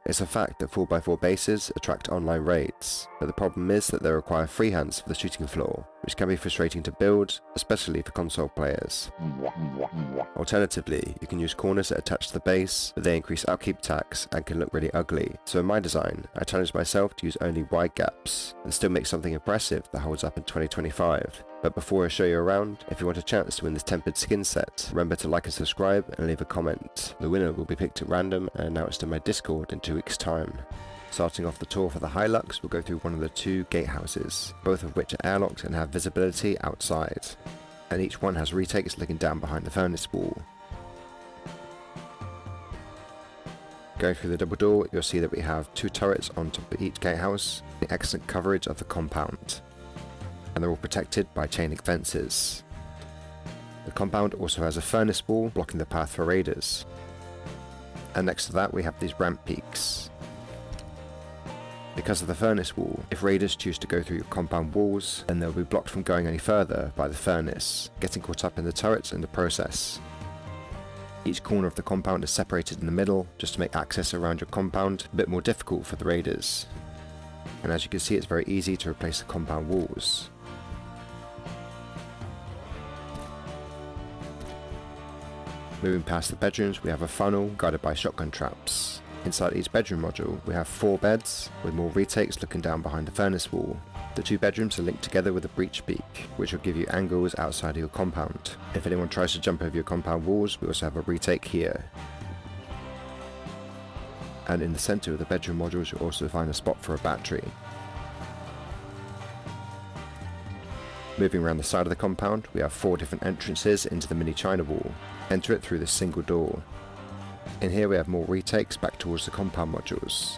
It's a fact that 4x4 bases attract online raids, but the problem is that they require freehands for the shooting floor, which can be frustrating to build, especially for console players. Alternatively, you can use corners that attach to the base, but they increase upkeep tax and can look really ugly. So in my design, I challenged myself to use only wide gaps, and still make something impressive that holds up in 2025. But before I show you around, if you want a chance to win this tempered skin set, remember to like and subscribe and leave a comment. The winner will be picked at random and announced in my Discord in 2 weeks' time. Starting off the tour for the HILUX, we'll go through one of the 2 gatehouses, both of which are airlocked and have visibility outside. And each one has retakes looking down behind the furnace wall. Going through the double door, you'll see that we have 2 turrets on top of each gatehouse, the excellent coverage of the compound. And they're all protected by chain link fences. The compound also has a furnace wall blocking the path for raiders. And next to that we have these ramp peaks. Because of the furnace wall, if raiders choose to go through your compound walls, then they'll be blocked from going any further by the furnace, getting caught up in the turrets in the process. Each corner of the compound is separated in the middle, just to make access around your compound a bit more difficult for the raiders. And as you can see, it's very easy to replace the compound walls. Moving past the bedrooms, we have a funnel guarded by shotgun traps. Inside each bedroom module, we have 4 beds, with more retakes looking down behind the furnace wall. The 2 bedrooms are linked together with a breach peak, which will give you angles outside of your compound. If anyone tries to jump over your compound walls, we also have a retake here. And in the centre of the bedroom modules, you'll also find a spot for a battery. Moving around the side of the compound, we have 4 different entrances into the mini China wall. Enter it through this single door. In here we have more retakes back towards the compound modules,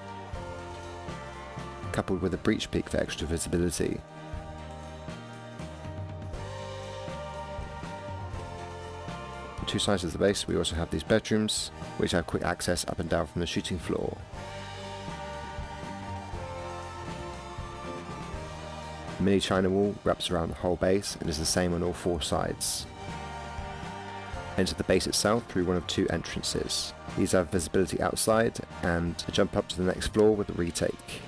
coupled with a breach peak for extra visibility. On 2 sides of the base we also have these bedrooms, which have quick access up and down from the shooting floor. The mini China wall wraps around the whole base and is the same on all 4 sides. Enter the base itself through one of 2 entrances. These have visibility outside and a jump up to the next floor with a retake.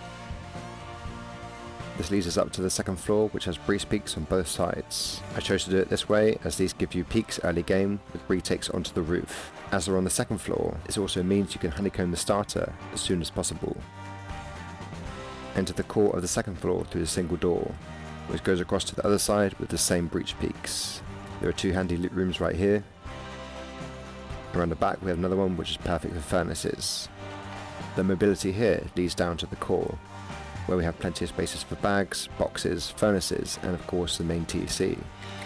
This leads us up to the 2nd floor, which has breach peaks on both sides. I chose to do it this way as these give you peaks early game with retakes onto the roof. As they're on the 2nd floor, this also means you can honeycomb the starter as soon as possible. Enter the core of the 2nd floor through the single door, which goes across to the other side with the same breach peaks. There are 2 handy loot rooms right here. Around the back we have another one which is perfect for furnaces. The mobility here leads down to the core, where we have plenty of spaces for bags, boxes, furnaces, and of course the main TC.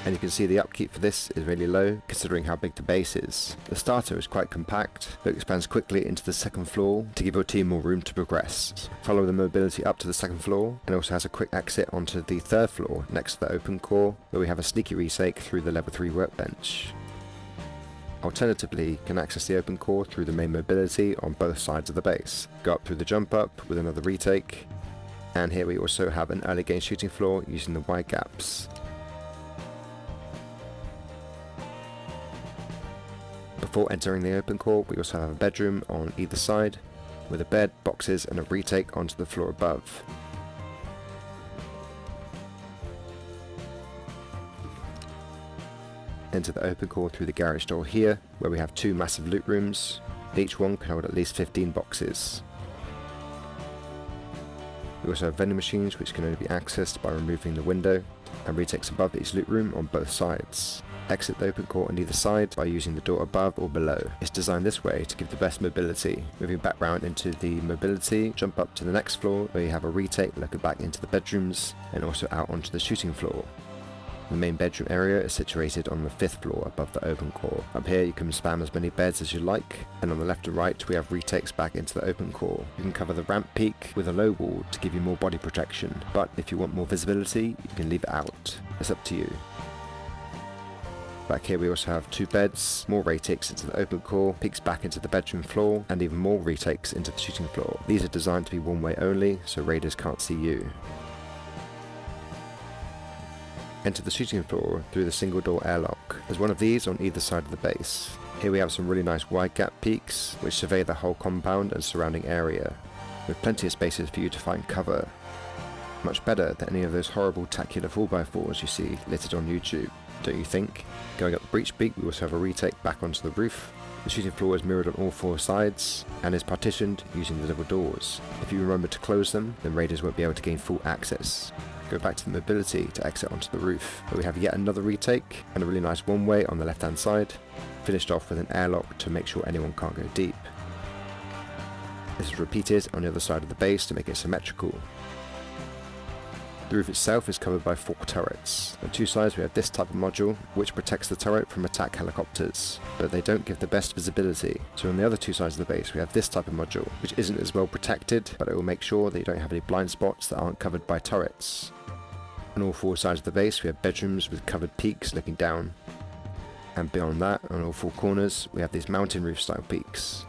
And you can see the upkeep for this is really low considering how big the base is. The starter is quite compact, but expands quickly into the 2nd floor to give your team more room to progress. Follow the mobility up to the 2nd floor, and also has a quick exit onto the 3rd floor next to the open core, where we have a sneaky retake through the level 3 workbench. Alternatively, you can access the open core through the main mobility on both sides of the base. Go up through the jump up with another retake, and here we also have an early game shooting floor using the wide gaps. Before entering the open core, we also have a bedroom on either side, with a bed, boxes and a retake onto the floor above. Enter the open core through the garage door here, where we have 2 massive loot rooms. Each one can hold at least 15 boxes. We also have vending machines which can only be accessed by removing the window, and retakes above each loot room on both sides. Exit the open core on either side by using the door above or below. It's designed this way to give the best mobility. Moving back round into the mobility, jump up to the next floor where you have a retake looking back into the bedrooms and also out onto the shooting floor. The main bedroom area is situated on the 5th floor above the open core. Up here you can spam as many beds as you like, and on the left and right we have retakes back into the open core. You can cover the ramp peak with a low wall to give you more body protection, but if you want more visibility you can leave it out. It's up to you. Back here we also have 2 beds, more retakes into the open core, peeks back into the bedroom floor, and even more retakes into the shooting floor. These are designed to be one way only, so raiders can't see you. Enter the shooting floor through the single door airlock. There's one of these on either side of the base. Here we have some really nice wide gap peaks which survey the whole compound and surrounding area, with plenty of spaces for you to find cover. Much better than any of those horrible tacular 4x4s you see littered on YouTube, don't you think? Going up the breach peak, we also have a retake back onto the roof. The shooting floor is mirrored on all 4 sides and is partitioned using the double doors. If you remember to close them, then raiders won't be able to gain full access. Go back to the mobility to exit onto the roof, but we have yet another retake and a really nice one-way on the left hand side, finished off with an airlock to make sure anyone can't go deep. This is repeated on the other side of the base to make it symmetrical. The roof itself is covered by 4 turrets. On 2 sides we have this type of module, which protects the turret from attack helicopters, but they don't give the best visibility. So on the other 2 sides of the base we have this type of module, which isn't as well protected, but it will make sure that you don't have any blind spots that aren't covered by turrets. On all 4 sides of the base we have bedrooms with covered peaks looking down. And beyond that, on all 4 corners, we have these mountain roof style peaks.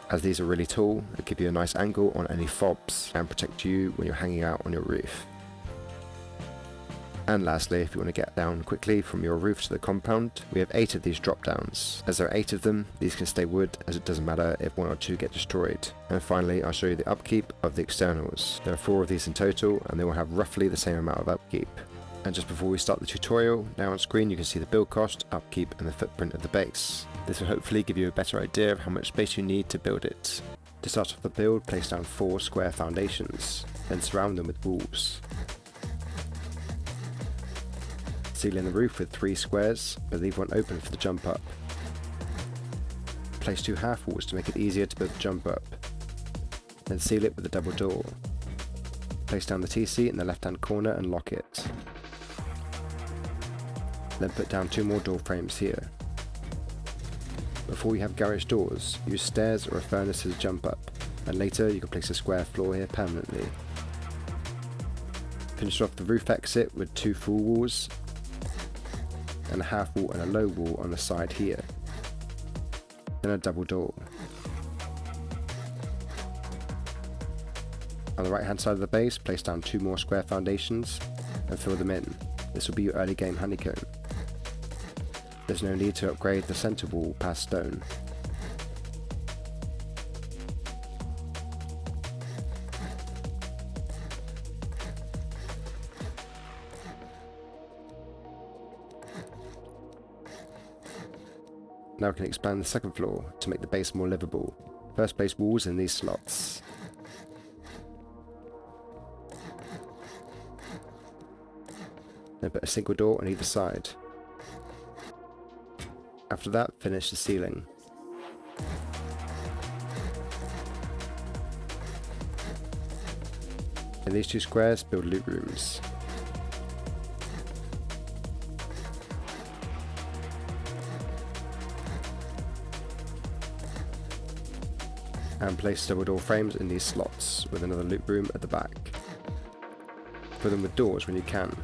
As these are really tall, they give you a nice angle on any fobs and protect you when you're hanging out on your roof. And lastly, if you want to get down quickly from your roof to the compound, we have 8 of these drop downs. As there are 8 of them, these can stay wood, as it doesn't matter if 1 or 2 get destroyed. And finally, I'll show you the upkeep of the externals. There are 4 of these in total, and they will have roughly the same amount of upkeep. And just before we start the tutorial, now on screen you can see the build cost, upkeep and the footprint of the base. This will hopefully give you a better idea of how much space you need to build it. To start off the build, place down 4 square foundations, then surround them with walls. Seal in the roof with 3 squares, but leave 1 open for the jump up. Place 2 half walls to make it easier to build the jump up. Then seal it with a double door. Place down the TC in the left hand corner and lock it. Then put down 2 more door frames here. Before you have garage doors, use stairs or a furnace as a jump up, and later you can place a square floor here permanently. Finish off the roof exit with 2 full walls, and a half wall and a low wall on the side here, then a double door. On the right hand side of the base, place down 2 more square foundations and fill them in. This will be your early game honeycomb. There's no need to upgrade the centre wall past stone. Now we can expand the second floor to make the base more livable. First, place walls in these slots. Then put a single door on either side. After that, finish the ceiling. In these 2 squares, build loot rooms. And place double door frames in these slots with another loot room at the back. Fill them with doors when you can.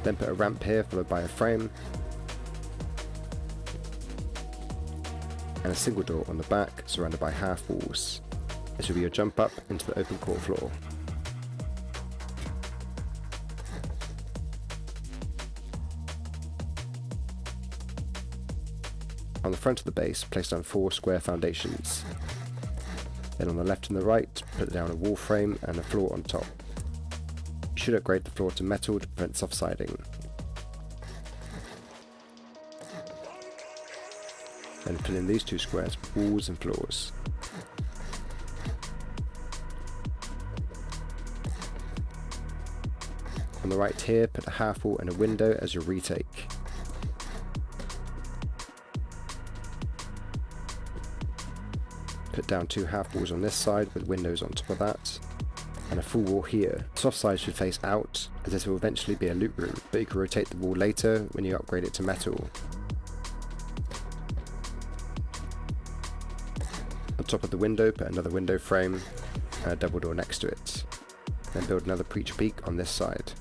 Then put a ramp here followed by a frame and a single door on the back surrounded by half walls. This will be your jump up into the open court floor. On the front of the base, place down 4 square foundations. Then on the left and the right, put down a wall frame and a floor on top. You should upgrade the floor to metal to prevent soft-siding. Then fill in these 2 squares with walls and floors. On the right here, put a half wall and a window as your retake. Put down 2 half walls on this side with windows on top of that, and a full wall here. The soft side should face out, as this will eventually be a loot room, but you can rotate the wall later when you upgrade it to metal. On top of the window, put another window frame and a double door next to it. Then build another breach peak on this side.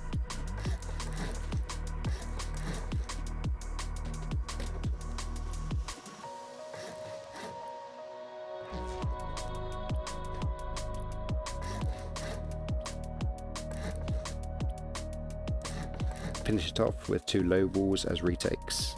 finish it off with 2 low walls as retakes.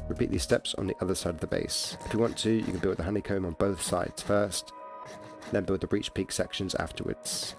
Repeat these steps on the other side of the base. If you want to, you can build the honeycomb on both sides first, then build the breech peak sections afterwards.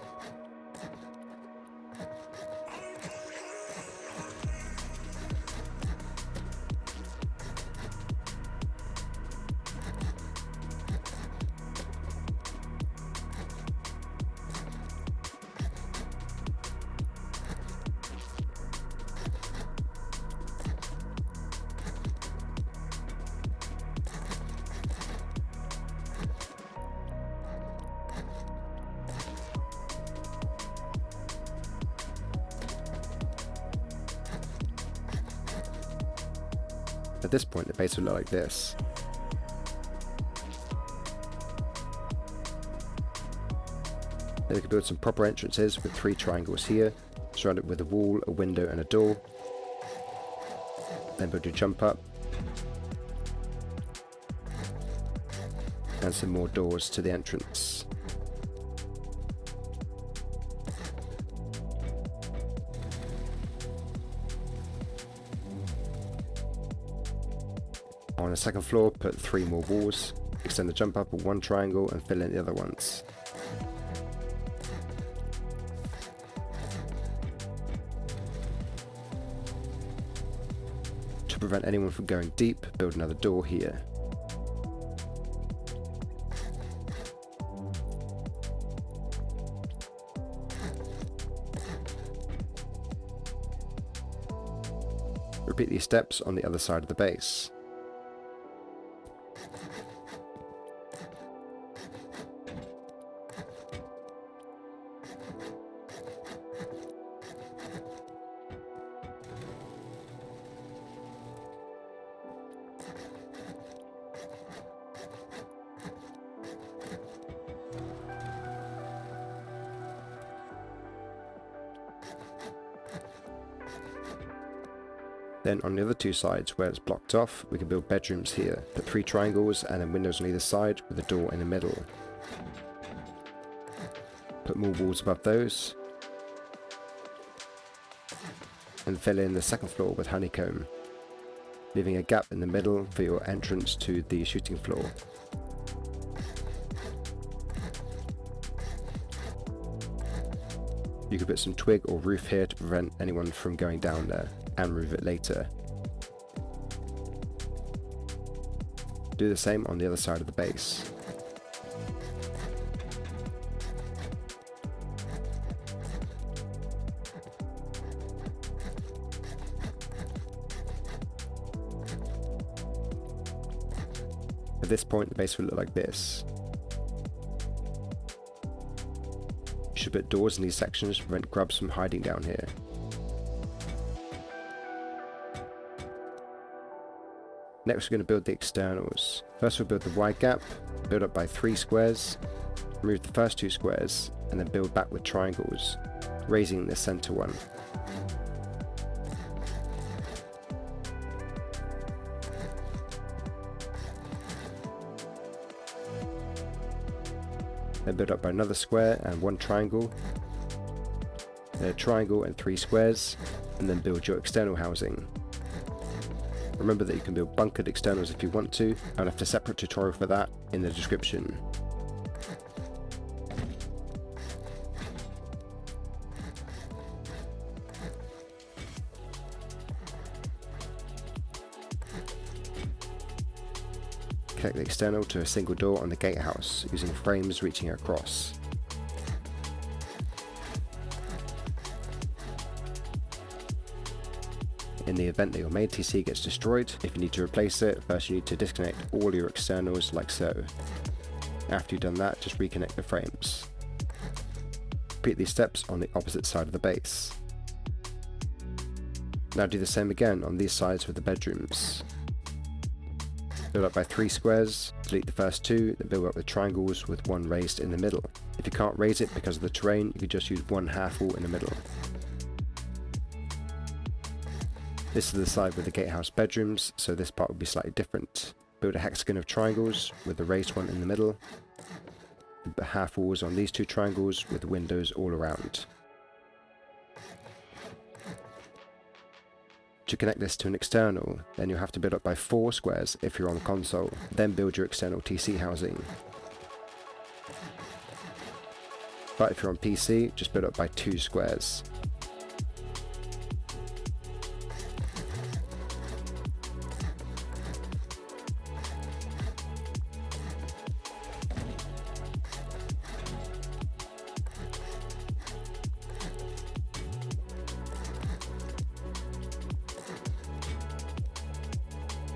At this point, the base will look like this. Then we can build some proper entrances with 3 triangles here, surrounded with a wall, a window and a door. Then build your jump up. And some more doors to the entrance. On the second floor, put 3 more walls, extend the jump up with 1 triangle and fill in the other ones. To prevent anyone from going deep, build another door here. Repeat these steps on the other side of the base. Then on the other 2 sides where it's blocked off, we can build bedrooms here. Put 3 triangles and then windows on either side with a door in the middle. Put more walls above those. And fill in the second floor with honeycomb, leaving a gap in the middle for your entrance to the shooting floor. You could put some twig or roof here to prevent anyone from going down there, and remove it later. Do the same on the other side of the base. At this point, the base will look like this. You should put doors in these sections to prevent grubs from hiding down here. Next, we're going to build the externals. First, we'll build the wide gap, build up by 3 squares, remove the first 2 squares, and then build back with triangles, raising the center one. Then build up by another square and 1 triangle, then a triangle and 3 squares, and then build your external housing. Remember that you can build bunkered externals if you want to. I'll have a separate tutorial for that in the description. Connect the external to a single door on the gatehouse using frames reaching across. In the event that your main TC gets destroyed, if you need to replace it, first you need to disconnect all your externals like so. After you've done that, just reconnect the frames. Repeat these steps on the opposite side of the base. Now do the same again on these sides with the bedrooms. Build up by 3 squares, delete the first 2, then build up with triangles with 1 raised in the middle. If you can't raise it because of the terrain, you could just use 1 half wall in the middle. This is the side with the gatehouse bedrooms, so this part will be slightly different. Build a hexagon of triangles with the raised one in the middle. The half walls on these two triangles with windows all around. To connect this to an external, then you'll have to build up by 4 squares if you're on console, then build your external TC housing. But if you're on PC, just build up by 2 squares.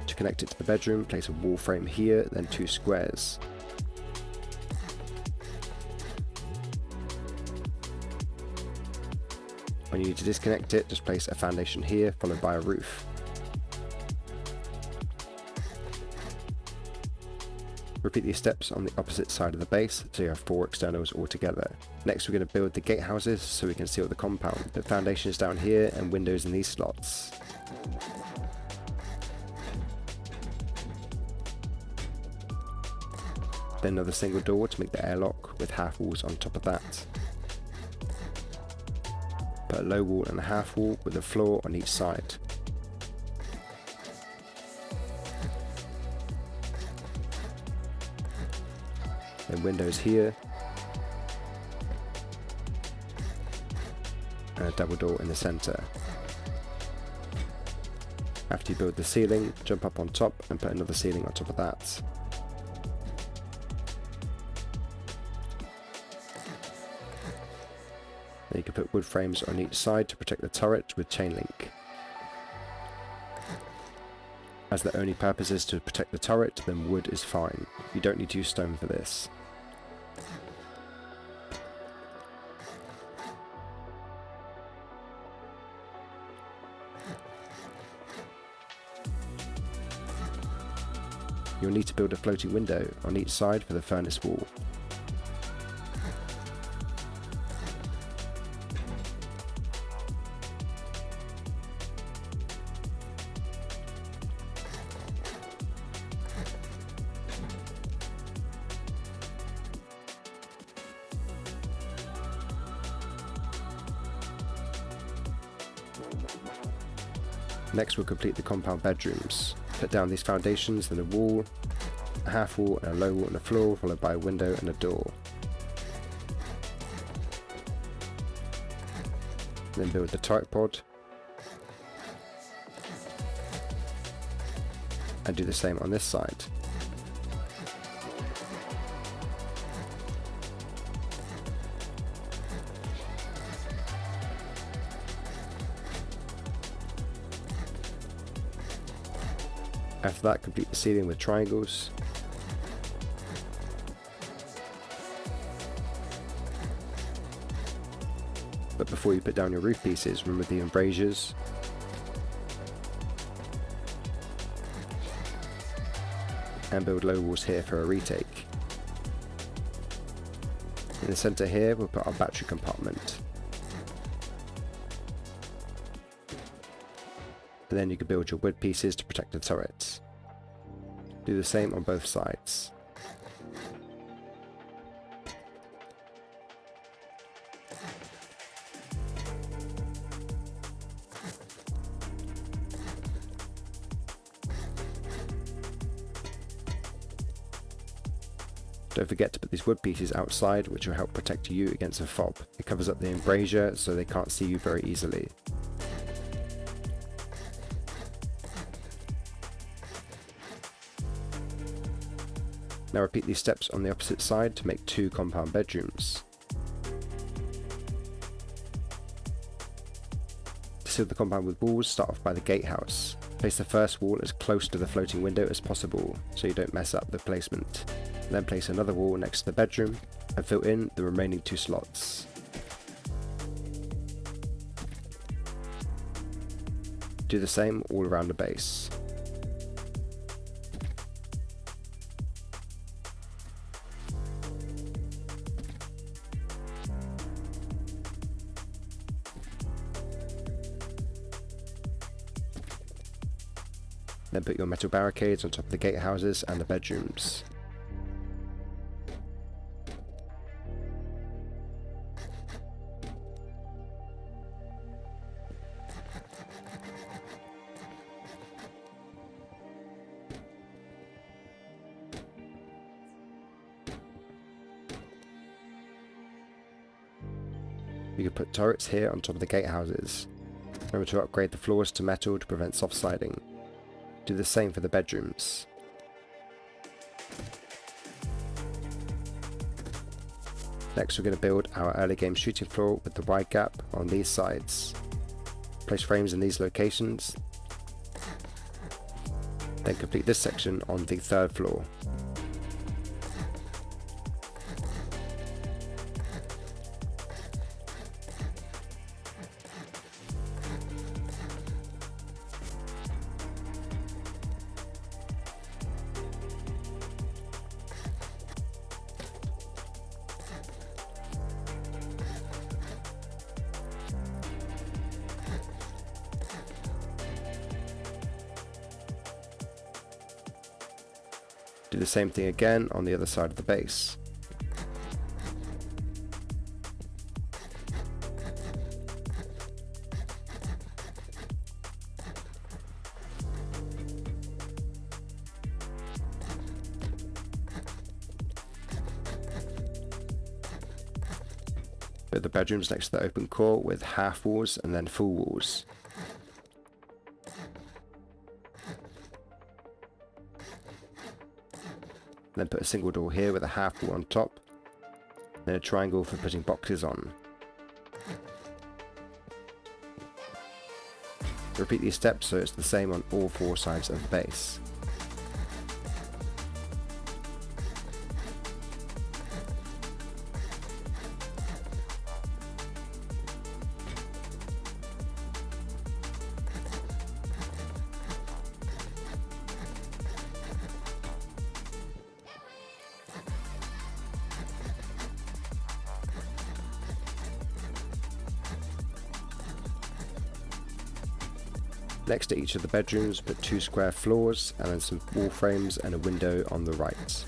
To connect it to the bedroom, place a wall frame here, then 2 squares. When you need to disconnect it, just place a foundation here, followed by a roof. Repeat these steps on the opposite side of the base, so you have 4 externals altogether. Next we're going to build the gatehouses so we can seal the compound. Put foundations down here and windows in these slots. Then another single door to make the airlock with half walls on top of that. Put a low wall and a half wall with a floor on each side. Then windows here. And a double door in the centre. After you build the ceiling, jump up on top and put another ceiling on top of that. Then you can put wood frames on each side to protect the turret with chain link. As the only purpose is to protect the turret, then wood is fine. You don't need to use stone for this. You'll need to build a floating window on each side for the furnace wall. Next we'll complete the compound bedrooms. Put down these foundations, then a wall, a half wall and a low wall and a floor, followed by a window and a door. Then build the turret pod. And do the same on this side. After that, complete the ceiling with triangles. But before you put down your roof pieces, remove the embrasures. And build low walls here for a retake. In the centre here, we'll put our battery compartment. And then you can build your wood pieces to protect the turrets. Do the same on both sides. Don't forget to put these wood pieces outside, which will help protect you against a fob. It covers up the embrasure so they can't see you very easily. Now repeat these steps on the opposite side to make 2 compound bedrooms. To seal the compound with walls, start off by the gatehouse. Place the first wall as close to the floating window as possible, so you don't mess up the placement. Then place another wall next to the bedroom, and fill in the remaining 2 slots. Do the same all around the base. Then put your metal barricades on top of the gatehouses and the bedrooms. You can put turrets here on top of the gatehouses. Remember to upgrade the floors to metal to prevent soft sliding. Do the same for the bedrooms. Next we're going to build our early game shooting floor with the wide gap on these sides. Place frames in these locations. Then complete this section on the third floor. Do the same thing again on the other side of the base. Put the bedrooms next to the open core with half walls and then full walls. Then put a single door here with a half wall on top, then a triangle for putting boxes on. Repeat these steps so it's the same on all four sides of the base. Next to each of the bedrooms, put 2 square floors and then some wall frames and a window on the right.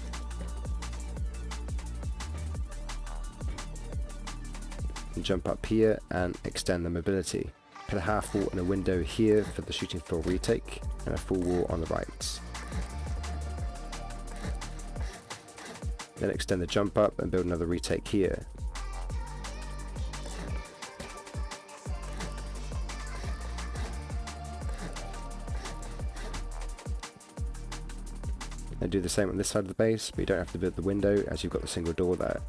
And jump up here and extend the mobility. Put a half wall and a window here for the shooting floor retake and a full wall on the right. Then extend the jump up and build another retake here. And do the same on this side of the base, but you don't have to build the window as you've got the single door there.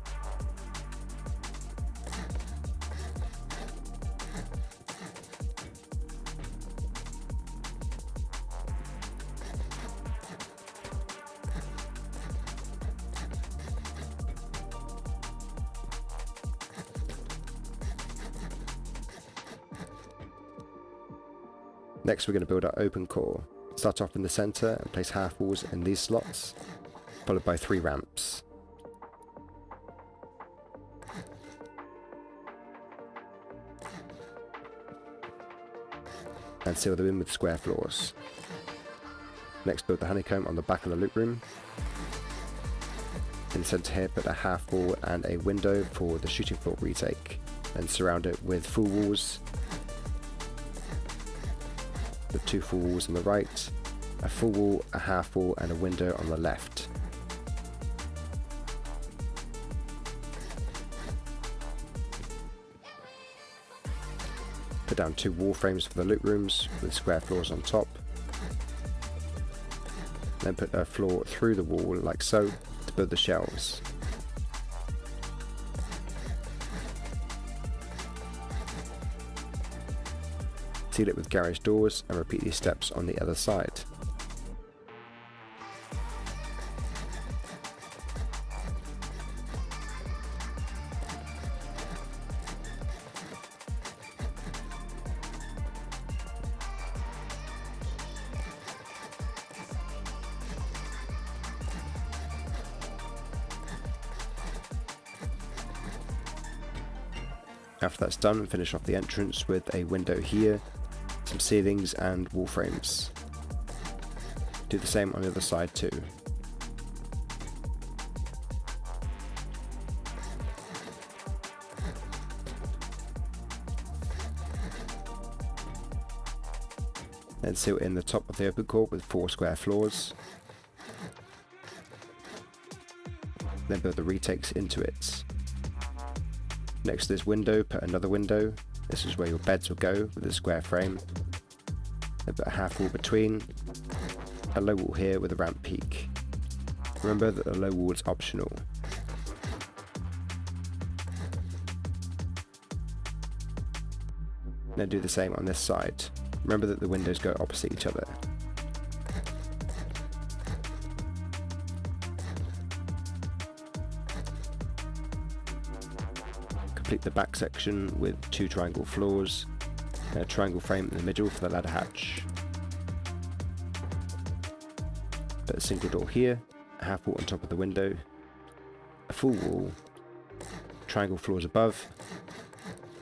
Next we're going to build our open core. Start off in the center and place half walls in these slots, followed by 3 ramps. And seal them in with square floors. Next build the honeycomb on the back of the loot room. In the center here put a half wall and a window for the shooting floor retake. Then surround it with full walls. With 2 full walls on the right, a full wall, a half wall and a window on the left. Put down 2 wall frames for the loot rooms with square floors on top. Then put a floor through the wall like so to build the shelves. Seal it with garage doors and repeat these steps on the other side. After that's done, finish off the entrance with a window here, some ceilings and wall frames. Do the same on the other side too. Then seal in the top of the open core with 4 square floors. Then build the retakes into it. Next to this window, put another window. This is where your beds will go with a square frame. Then put a half wall between. A low wall here with a ramp peak. Remember that the low wall is optional. Now do the same on this side. Remember that the windows go opposite each other. Complete the back section with 2 triangle floors, and a triangle frame in the middle for the ladder hatch. Put a single door here, a half wall on top of the window, a full wall, triangle floors above,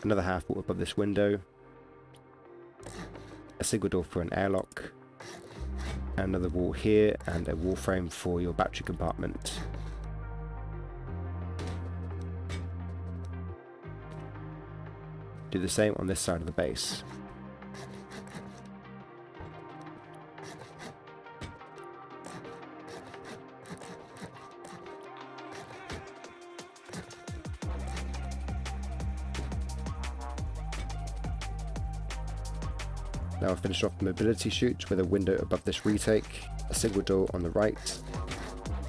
another half wall above this window, a single door for an airlock, another wall here, and a wall frame for your battery compartment. Do the same on this side of the base. Now I've finished off the mobility chute with a window above this retake, a single door on the right,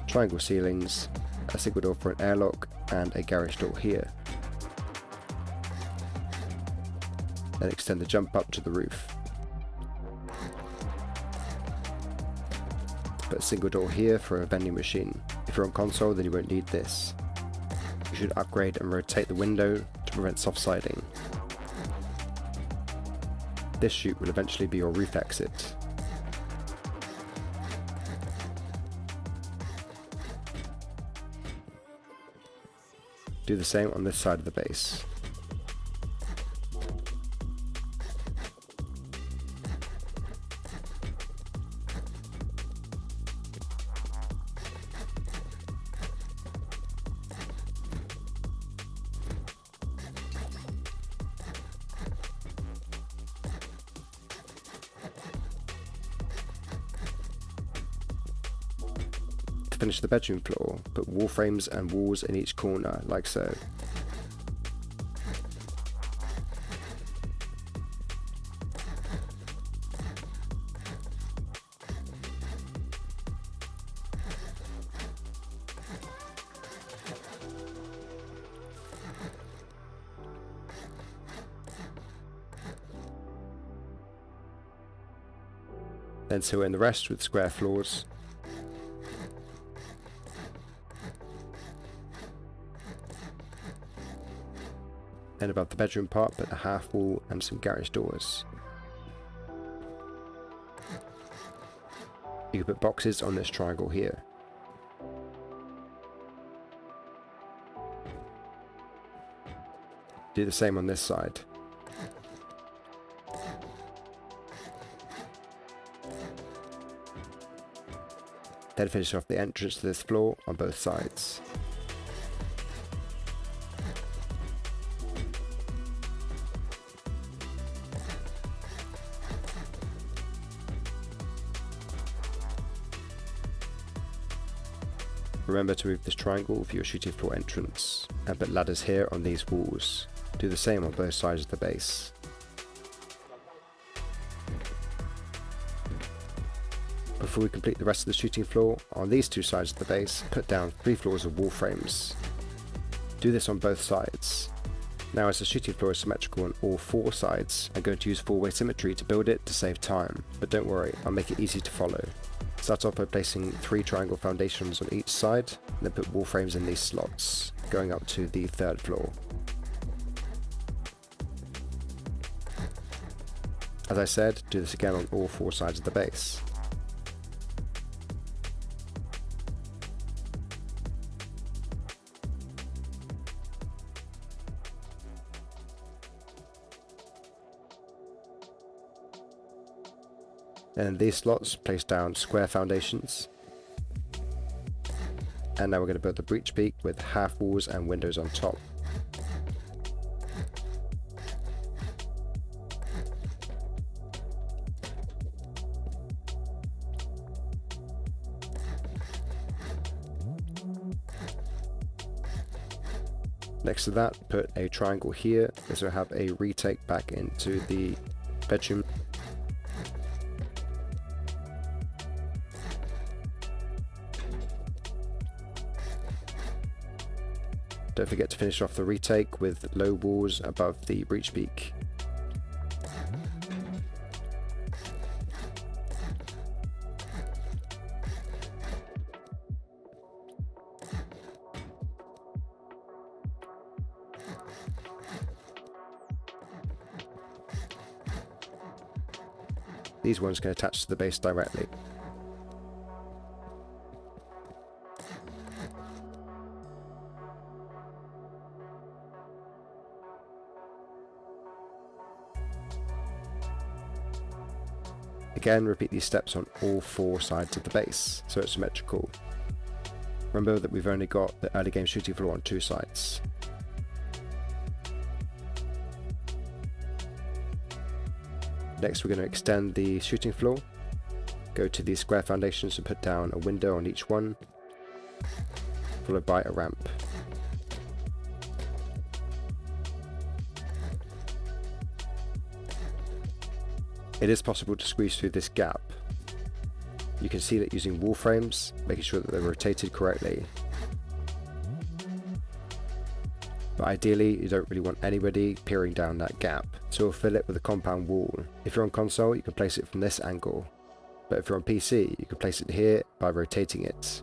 triangle ceilings, a single door for an airlock, and a garage door here. Then extend the jump up to the roof. Put a single door here for a vending machine. If you're on console, then you won't need this. You should upgrade and rotate the window to prevent soft siding. This chute will eventually be your roof exit. Do the same on this side of the base. To finish the bedroom floor, put wall frames and walls in each corner, like so. Then seal in the rest with square floors. Then above the bedroom part, put a half wall and some garage doors. You can put boxes on this triangle here. Do the same on this side. Then finish off the entrance to this floor on both sides. Remember to move this triangle for your shooting floor entrance, and put ladders here on these walls. Do the same on both sides of the base. Before we complete the rest of the shooting floor, on these 2 sides of the base, put down 3 floors of wall frames. Do this on both sides. Now as the shooting floor is symmetrical on all 4 sides, I'm going to use 4-way symmetry to build it to save time, but don't worry, I'll make it easy to follow. Start off by placing 3 triangle foundations on each side, and then put wall frames in these slots, going up to the 3rd floor. As I said, do this again on all 4 sides of the base. And in these slots, place down square foundations. And now we're going to build the breech peak with half walls and windows on top. Next to that, put a triangle here. This will have a retake back into the bedroom. Don't forget to finish off the retake with low walls above the breech peak. These ones can attach to the base directly. Again, repeat these steps on all four sides of the base, so it's symmetrical. Remember that we've only got the early game shooting floor on two sides. Next we're going to extend the shooting floor, go to the square foundations and put down a window on each one, followed by a ramp. It is possible to squeeze through this gap. You can see that using wall frames, making sure that they're rotated correctly. But ideally, you don't really want anybody peering down that gap, so we'll fill it with a compound wall. If you're on console, you can place it from this angle, but if you're on PC, you can place it here by rotating it.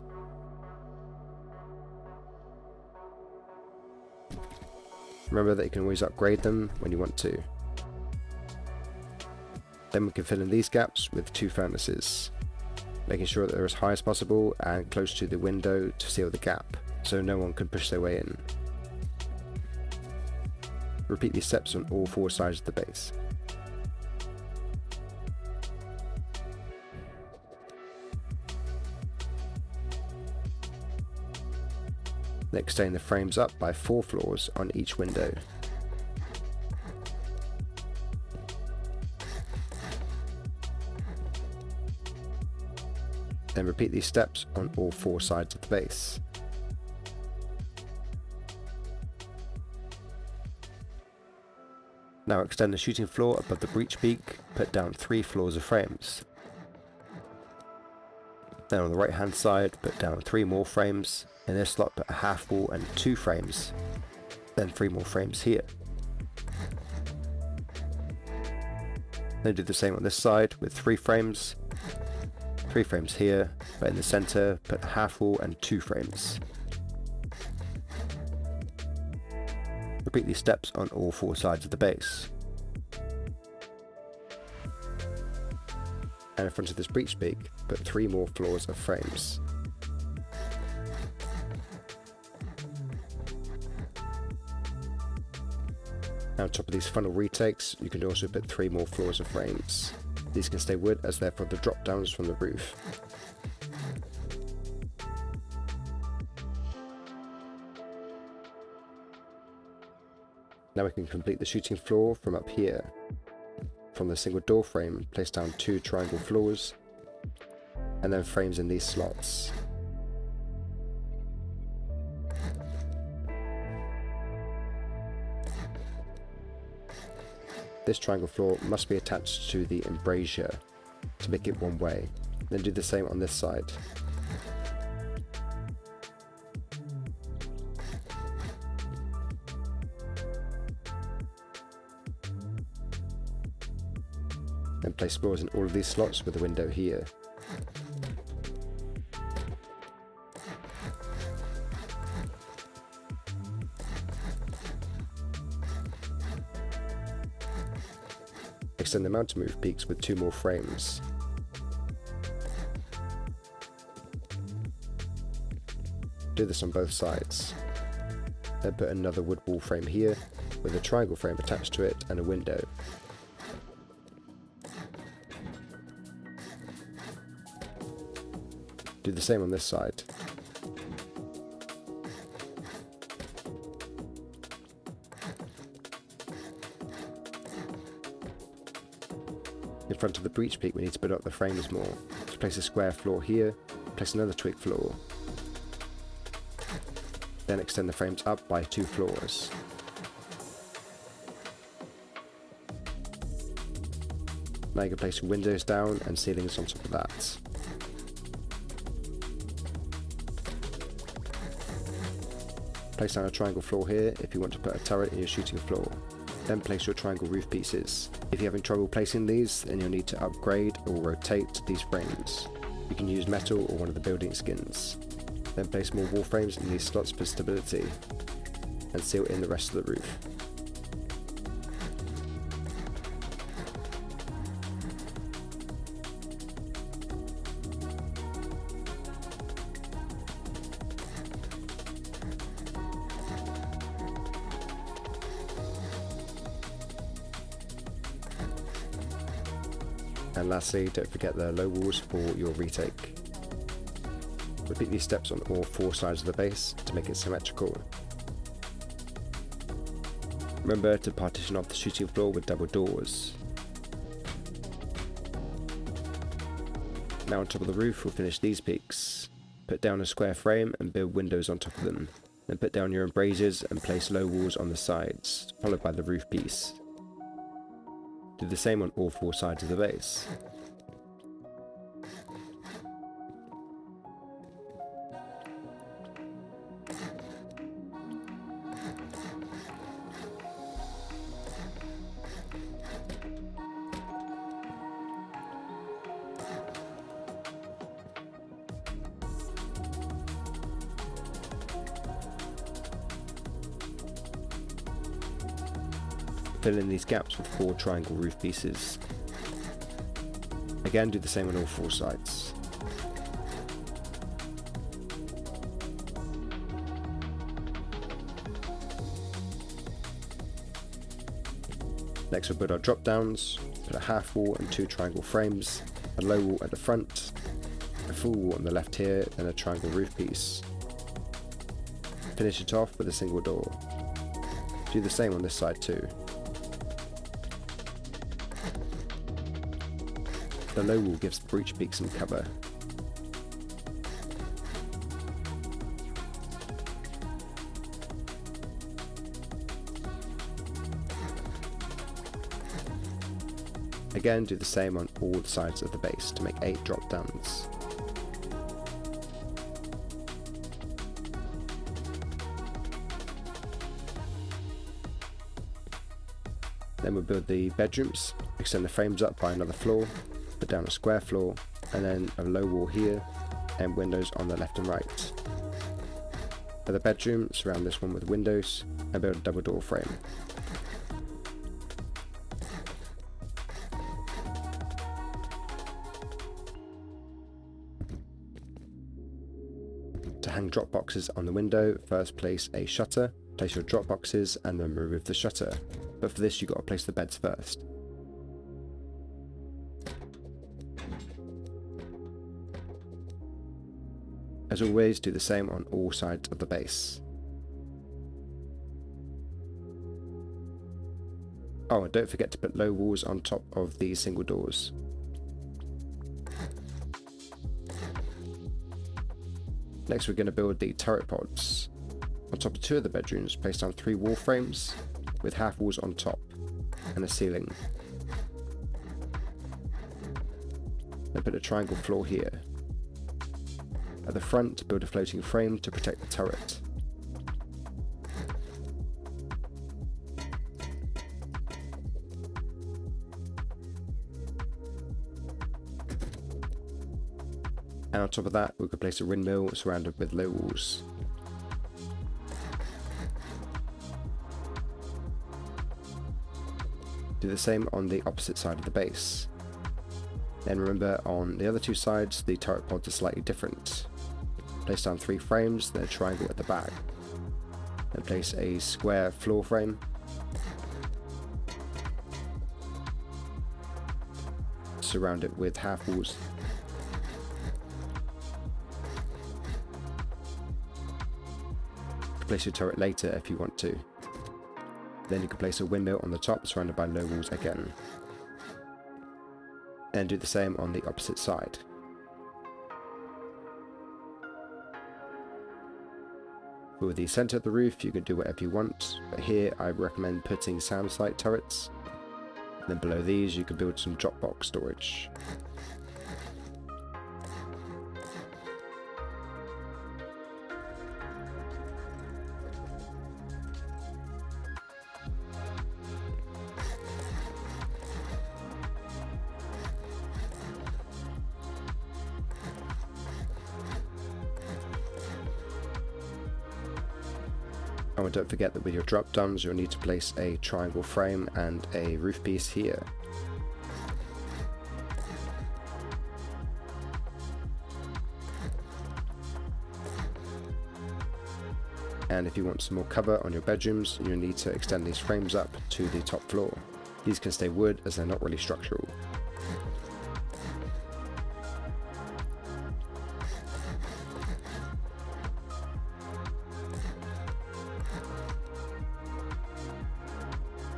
Remember that you can always upgrade them when you want to. Then we can fill in these gaps with two furnaces, making sure that they're as high as possible and close to the window to seal the gap, so no one can push their way in. Repeat these steps on all four sides of the base. Then extend the frames up by 4 floors on each window. Then repeat these steps on all four sides of the base. Now extend the shooting floor above the breech peak, put down 3 floors of frames. Then on the right hand side, put down 3 more frames. In this slot, put a half wall and 2 frames. Then 3 more frames here. Then do the same on this side with 3 frames. 3 frames here, but in the center, put a half wall and 2 frames. Repeat these steps on all 4 sides of the base. And in front of this breech peak, put 3 more floors of frames. Now on top of these funnel retakes, you can also put 3 more floors of frames. These can stay wood as they're for the drop downs from the roof. Now we can complete the shooting floor from up here. From the single door frame, place down 2 triangle floors, and then frames in these slots. This triangle floor must be attached to the embrasure to make it one way. Then do the same on this side. Then place floors in all of these slots with a window here. Extend the mountain move peaks with 2 more frames. Do this on both sides. Then put another wood wall frame here with a triangle frame attached to it and a window. Do the same on this side. In front of the breech peak we need to build up the frames more. So place a square floor here, place another twig floor. Then extend the frames up by 2 floors. Now you can place your windows down and ceilings on top of that. Place down a triangle floor here if you want to put a turret in your shooting floor. Then place your triangle roof pieces. If you're having trouble placing these, then you'll need to upgrade or rotate these frames. You can use metal or one of the building skins. Then place more wall frames in these slots for stability, and seal in the rest of the roof. And lastly, don't forget the low walls for your retake. Repeat these steps on all 4 sides of the base to make it symmetrical. Remember to partition off the shooting floor with double doors. Now on top of the roof we'll finish these peaks. Put down a square frame and build windows on top of them. Then put down your embrasures and place low walls on the sides, followed by the roof piece. Do the same on all 4 sides of the base. Fill in these gaps with 4 triangle roof pieces. Again, do the same on all 4 sides. Next we'll build our drop downs, put a half wall and 2 triangle frames, a low wall at the front, a full wall on the left here, and a triangle roof piece. Finish it off with a single door. Do the same on this side too. The low wall gives the breech peak some cover. Again, do the same on all sides of the base to make 8 drop downs. Then we'll build the bedrooms, extend the frames up by another floor, put down a square floor, and then a low wall here, and windows on the left and right. For the bedroom, surround this one with windows, and build a double door frame. To hang drop boxes on the window, first place a shutter, place your drop boxes, and then remove the shutter. But for this you've got to place the beds first. As always, do the same on all sides of the base. Oh, and don't forget to put low walls on top of these single doors. Next we're going to build the turret pods. On top of 2 of the bedrooms, place down 3 wall frames with half walls on top and a ceiling. Then put a triangle floor here. At the front, build a floating frame to protect the turret. And on top of that, we could place a windmill surrounded with low walls. Do the same on the opposite side of the base. Then remember, on the other 2 sides, the turret pods are slightly different. Place down 3 frames, then a triangle at the back. Then place a square floor frame. Surround it with half walls. can place your turret later if you want to. Then you can place a window on the top surrounded by low walls again. And do the same on the opposite side. For the centre of the roof you can do whatever you want, but here I recommend putting SAM site turrets. Then below these you can build some drop box storage. Oh, and don't forget that with your drop downs you'll need to place a triangle frame and a roof piece here. And if you want some more cover on your bedrooms, you'll need to extend these frames up to the top floor. These can stay wood as they're not really structural.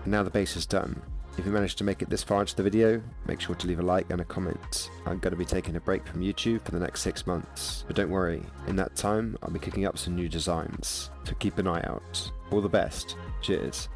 Now the base is done. If you managed to make it this far into the video, make sure to leave a like and a comment. I'm going to be taking a break from YouTube for the next 6 months, but don't worry, in that time I'll be cooking up some new designs, so keep an eye out. All the best, cheers.